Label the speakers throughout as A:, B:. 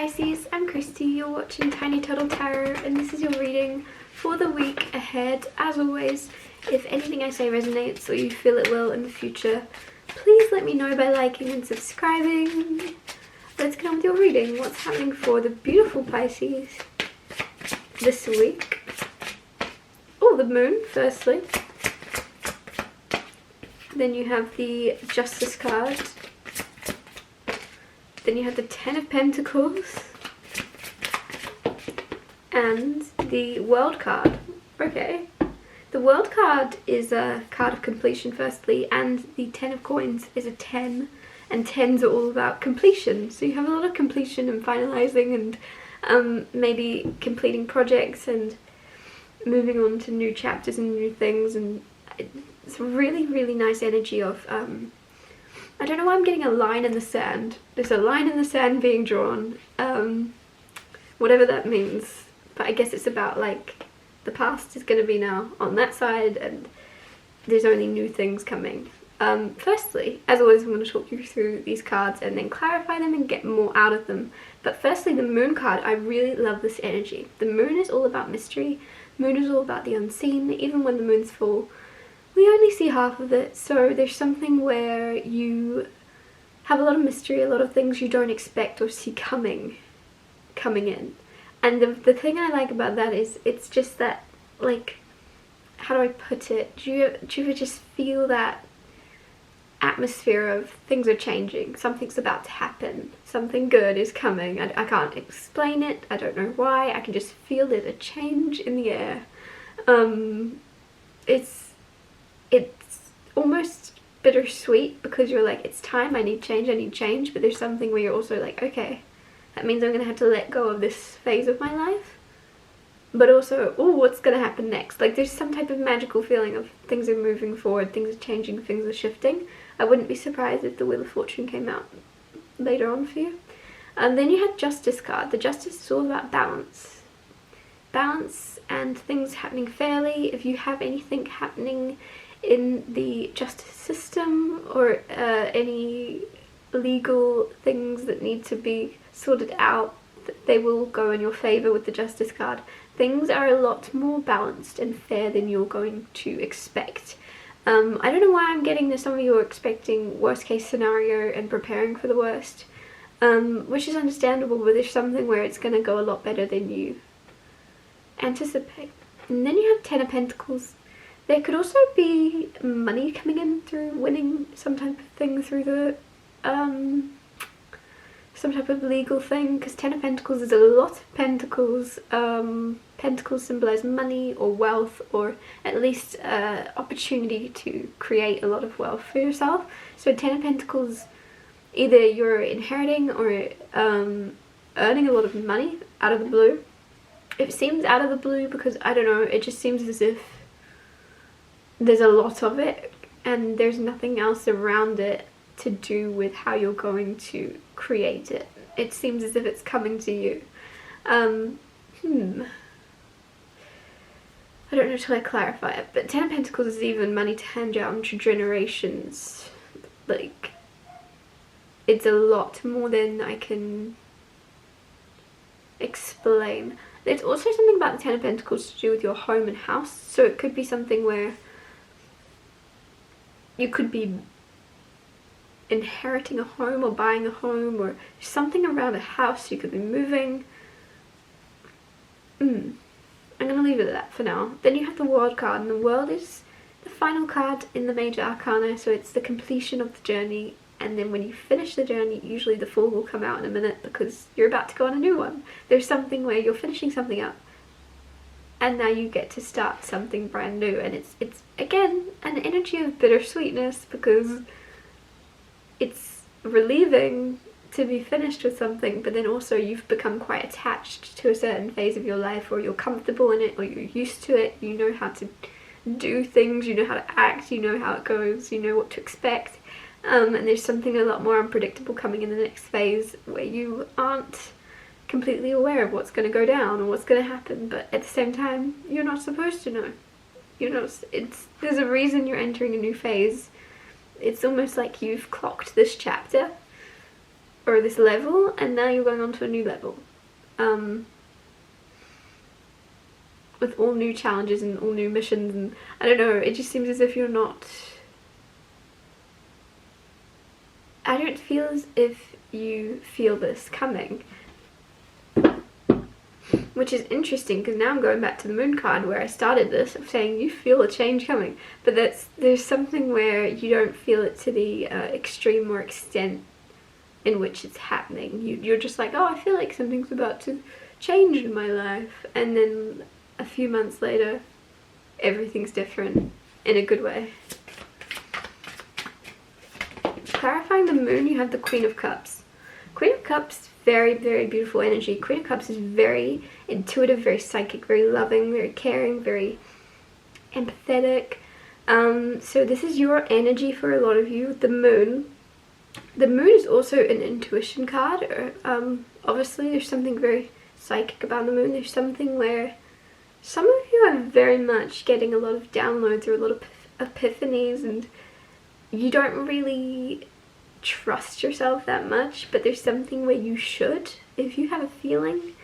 A: Pisces, I'm Christy, you're watching Tiny Turtle Tarot, and this is your reading for the week ahead. As always, if anything I say resonates or you feel it will in the future, please let me know by liking and subscribing. Let's get on with your reading. What's happening for the beautiful Pisces this week? Oh, the moon, firstly. Then you have the Justice card. Then you have the Ten of Pentacles and the World card. Okay. The World card is a card of completion firstly, and the Ten of Coins is a 10, and 10s are all about completion. So you have a lot of completion and finalizing and maybe completing projects and moving on to new chapters and new things, and it's a really, really nice energy of I don't know why I'm getting a line in the sand. There's a line in the sand being drawn, whatever that means. But I guess it's about like the past is going to be now on that side, and there's only new things coming. Firstly, as always, I'm going to talk you through these cards and then clarify them and get more out of them. But firstly, the Moon card, I really love this energy. The Moon is all about mystery. Moon is all about the unseen. Even when the moon's full, we only see half of it, so there's something where you have a lot of mystery, a lot of things you don't expect or see coming in. And the thing I like about that is it's just that, like, how do I put it? Do you ever just feel that atmosphere of things are changing, something's about to happen, something good is coming. I can't explain it, I don't know why, I can just feel it, a change in the air. It's almost bittersweet because you're like, it's time, I need change, but there's something where you're also like, okay, that means I'm going to have to let go of this phase of my life. But also, oh, what's going to happen next? Like, there's some type of magical feeling of things are moving forward, things are changing, things are shifting. I wouldn't be surprised if the Wheel of Fortune came out later on for you. And then you had Justice card. The Justice is all about balance. Balance and things happening fairly. If you have anything happening in the justice system or any legal things that need to be sorted out, they will go in your favor with the Justice card. Things are a lot more balanced and fair than you're going to expect. I don't know why I'm getting this. Some of you are expecting worst case scenario and preparing for the worst, which is understandable, but there's something where it's going to go a lot better than you anticipate. And then you have Ten of Pentacles. There could also be money coming in through winning some type of thing through the some type of legal thing, because Ten of Pentacles is a lot of pentacles. Pentacles symbolize money or wealth, or at least opportunity to create a lot of wealth for yourself. So Ten of Pentacles, either you're inheriting or earning a lot of money out of the blue. It seems out of the blue because, I don't know, it just seems as if there's a lot of it and there's nothing else around it to do with how you're going to create it. It seems as if it's coming to you. I don't know till I clarify it, but Ten of Pentacles is even money to hand down to generations. Like, it's a lot more than I can explain. There's also something about the Ten of Pentacles to do with your home and house, so it could be something where you could be inheriting a home or buying a home or something around a house. You could be moving. I'm going to leave it at that for now. Then you have the World card, and the World is the final card in the major arcana, so it's the completion of the journey. And then when you finish the journey, usually the Fool will come out in a minute because you're about to go on a new one. There's something where you're finishing something up and now you get to start something brand new, and it's again an energy of bittersweetness because it's relieving to be finished with something, but then also you've become quite attached to a certain phase of your life, or you're comfortable in it, or you're used to it, you know how to do things, you know how to act, you know how it goes, you know what to expect. And there's something a lot more unpredictable coming in the next phase where you aren't completely aware of what's going to go down or what's going to happen, but at the same time you're not supposed to know. You know, there's a reason you're entering a new phase. It's almost like you've clocked this chapter or this level, and now you're going on to a new level. With all new challenges and all new missions, and I don't know, it just seems as if you're not... I don't feel as if you feel this coming. Which is interesting, because now I'm going back to the moon card where I started this, of saying you feel a change coming. But there's something where you don't feel it to the extreme or extent in which it's happening. You're just like, oh, I feel like something's about to change in my life. And then a few months later, everything's different in a good way. Clarifying the moon, you have the Queen of Cups. Queen of Cups, very, very beautiful energy. Queen of Cups is very intuitive, very psychic, very loving, very caring, very empathetic. So this is your energy for a lot of you. The moon is also an intuition card. Obviously, there's something very psychic about the moon. There's something where some of you are very much getting a lot of downloads or a lot of epiphanies, and you don't really trust yourself that much, but there's something where you should. If you have a feeling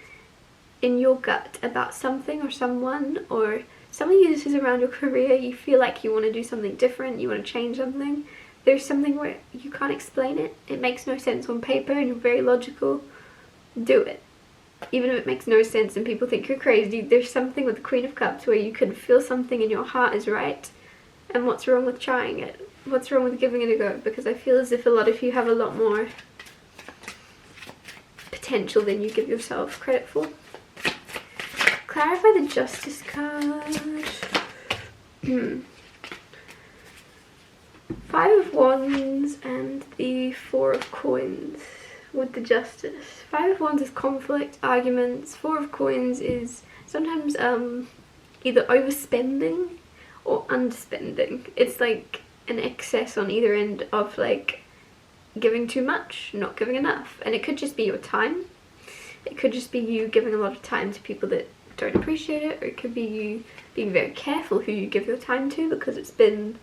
A: in your gut about something or someone, or some of you, this is around your career, you feel like you want to do something different, you want to change something, there's something where you can't explain it, it makes no sense on paper and you're very logical, do it. Even if it makes no sense and people think you're crazy, there's something with the Queen of Cups where you can feel something in your heart is right, and what's wrong with trying it? What's wrong with giving it a go? Because I feel as if a lot of you have a lot more potential than you give yourself credit for. Clarify the Justice card. 5 of Wands and the 4 of Coins with the Justice. 5 of Wands is conflict, arguments. 4 of Coins is sometimes either overspending or underspending. It's like an excess on either end of like giving too much, not giving enough. And it could just be your time. It could just be you giving a lot of time to people that don't appreciate it, or it could be you being very careful who you give your time to because it's been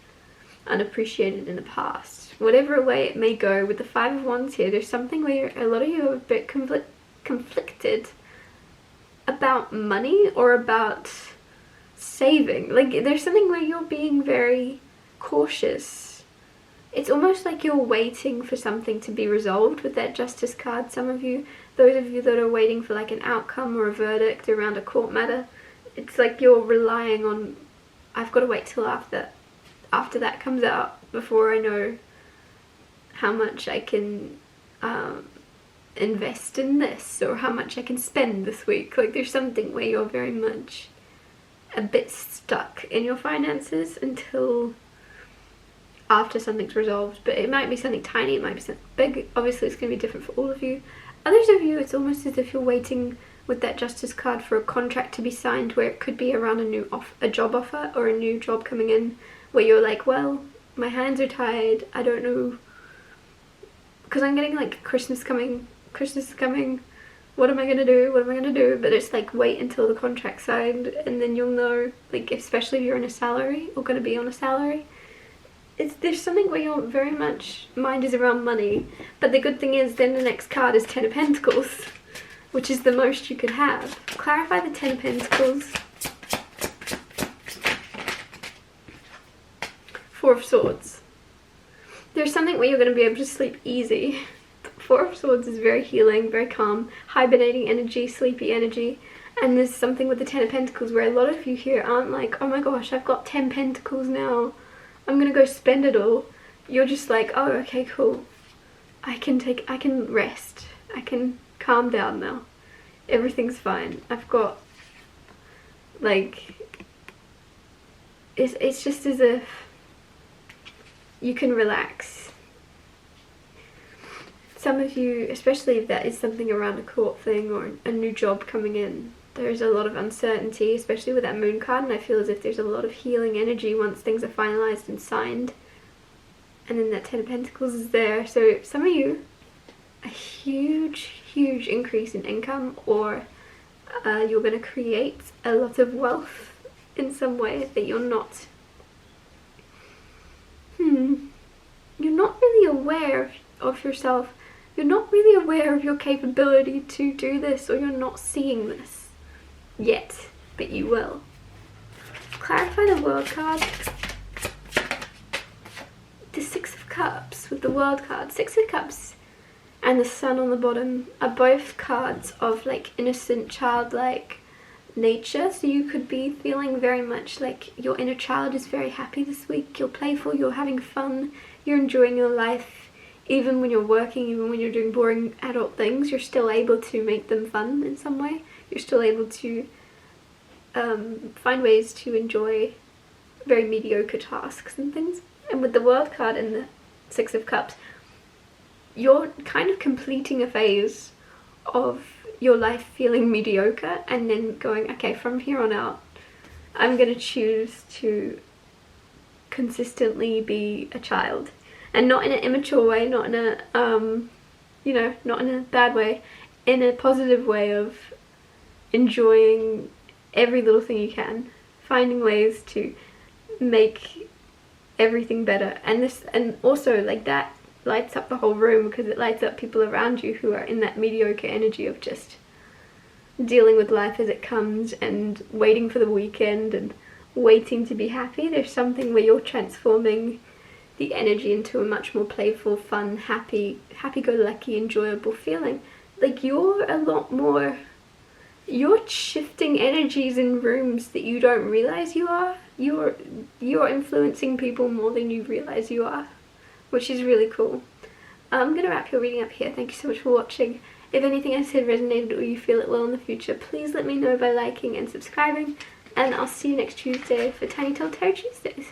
A: unappreciated in the past. Whatever way it may go, with the 5 of Wands here, there's something where a lot of you are a bit conflicted about money or about saving. Like, there's something where you're being very cautious. It's almost like you're waiting for something to be resolved with that Justice card. Some of you, those of you that are waiting for like an outcome or a verdict around a court matter, it's like you're relying on, I've got to wait till after that comes out before I know how much I can invest in this, or how much I can spend this week. Like, there's something where you're very much a bit stuck in your finances until after something's resolved. But it might be something tiny, it might be something big. Obviously it's going to be different for all of you. Others of you, it's almost as if you're waiting with that Justice card for a contract to be signed, where it could be around a job offer or a new job coming in, where you're like, well, my hands are tied, I don't know, because I'm getting like Christmas is coming, what am I going to do, but it's like, wait until the contract's signed and then you'll know, like, especially if you're on a salary or going to be on a salary. There's something where you're very much, mind is around money, but the good thing is then the next card is 10 of Pentacles, which is the most you could have. Clarify the 10 of Pentacles. 4 of Swords. There's something where you're going to be able to sleep easy. 4 of Swords is very healing, very calm, hibernating energy, sleepy energy. And there's something with the 10 of Pentacles where a lot of you here aren't like, oh my gosh, I've got 10 Pentacles now, I'm gonna go spend it all. You're just like, oh, okay, cool. I can rest. I can calm down now. Everything's fine. I've got, like, it's just as if you can relax. Some of you, especially if that is something around a court thing or a new job coming in, there's a lot of uncertainty, especially with that Moon card, and I feel as if there's a lot of healing energy once things are finalized and signed. And then that 10 of Pentacles is there. So some of you, a huge increase in income, or you're going to create a lot of wealth in some way that you're not really aware of yourself you're not really aware of your capability to do this, or you're not seeing this yet, but you will. Clarify the World card. The Six of Cups with the World card. Six of Cups and the Sun on the bottom are both cards of like innocent, childlike nature. So you could be feeling very much like your inner child is very happy this week. You're playful, you're having fun, you're enjoying your life. Even when you're working, even when you're doing boring adult things, you're still able to make them fun in some way. You're still able to find ways to enjoy very mediocre tasks and things. And with the World card and the Six of Cups, you're kind of completing a phase of your life feeling mediocre and then going, okay, from here on out, I'm going to choose to consistently be a child. And not in an immature way, not in a, not in a bad way, in a positive way of enjoying every little thing you can, finding ways to make everything better. And also like that lights up the whole room, because it lights up people around you who are in that mediocre energy of just dealing with life as it comes and waiting for the weekend and waiting to be happy. There's something where you're transforming the energy into a much more playful, fun, happy-go-lucky, enjoyable feeling. Like you're a lot more, you're shifting energies in rooms that you don't realize you are. You're influencing people more than you realize you are, which is really cool. I'm going to wrap your reading up here. Thank you so much for watching. If anything I said resonated or you feel it will in the future, please let me know by liking and subscribing, and I'll see you next Tuesday for Tiny Tell Tarot Tuesdays.